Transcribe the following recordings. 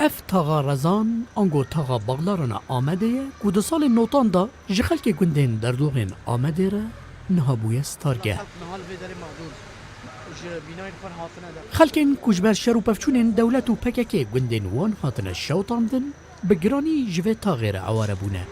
اف تاغا رزان انگو تاغا باغلارنا آمده که ده سال نوتان دا جخل که گندین دردوغین آمده را نهابوی ستارگه. خلکین کجبر شر و پفچونین دولت و پککه گندین وان هاتن شوطاندن بگرانی جوه تاغیر عواره بونه.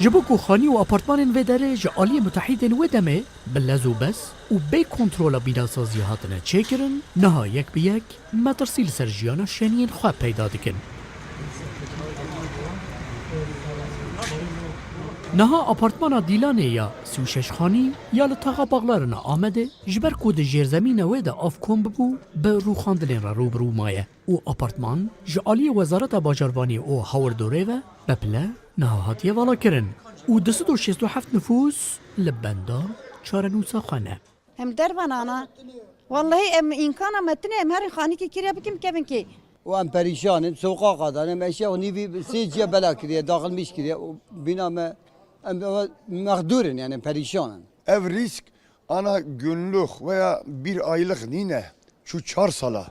جبوكو خاني و أبارتمان في درج آلية متحدة ودمه باللازو بس و بي كنترول بنا سازي هاتنا تشيكرن نها يك بيك ما ترسيل سرجيانا شانين خواه پیدا دكن. نها أبارتمانا ديلانه يا سوشش خاني يا لطاقة باغلارنا آمده جبر كود جير زمين ويدا آف كوم ببو برو خاندلين را روبرو مايه و أبارتمان جالية وزارة باجارواني او هاور دوريوه بپله نها هاتیه والا کرن و 267 نفوس لبندا چارنوسا خانه. هم در بنانا والله ام امکانا متنه ام هر خانی کی کریه بکیم کبن کی و ام پریشانم سوقا قادانم اشیا و نیوی سیجیا بلا کریه داخل میش کریه و بینام مغدورن yani perişanın. Ev risk ana günlük veya bir aylık nine şu çar sala.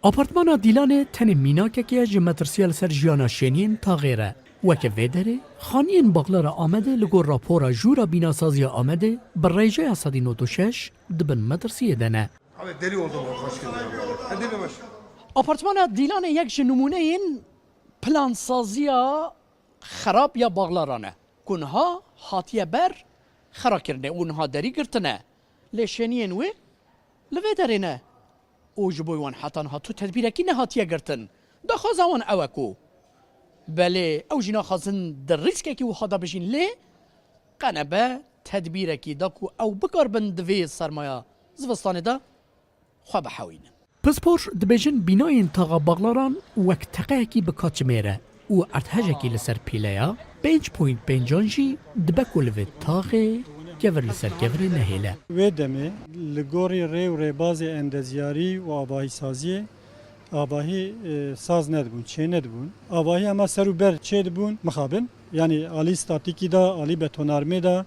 Apartmana dilane tene minakeke ji metrsyal ser jiyana şeniyên taxêre. Weke vê derê, xaniyên Baxlara Amedê li gor rapora jûra bînasaziya Amedê bi rêjeya sedî nod û şeş dibin metrsiyê de ne. Deli oldum baş. Apartmana Dîlanê yek ji numûneyên plansaziya xerab ya Baxlaran e. Ku niha hatiye ber xerakirine û niha derî girtine. Lê şeniyên wê li vê derê ne. û ji bo wan heta niha tu tedbîrekî nehatiye girtin. Daxwaza wan ew e ku belê ew jî naxwazin di rîskekî wiha de bijîn lê qenebe tedbîrekî da ku ew bikarbin di vê sermaya zivistanê de xwe bihewînin. Pispor dibêjin bînayên taxa Baxlaran wek teqeyekî bi kaçimêre û erdhejekî li ser pîleya 5.5 jî dibe ku li vê taxê gevir li ser gevirê nehêle. Wê demê li gorî rê û rêbazê endezyarî û avahîsaziyê avahî saz nedibûn, çê nedibûn. Avahî ama ser û ber çê dibûn mixabin. Yani alî statîkî da, alî betonarmê da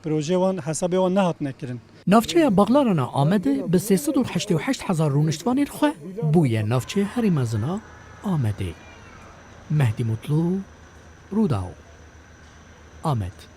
proje wan hesabê wan nehatine kirin. Navçeya Baxlarana Amedê bi 388,000 rûniştvanên xwe bûye navçe herî mezina Amedê. Mehdi Mutlu, Rûdao, Amed.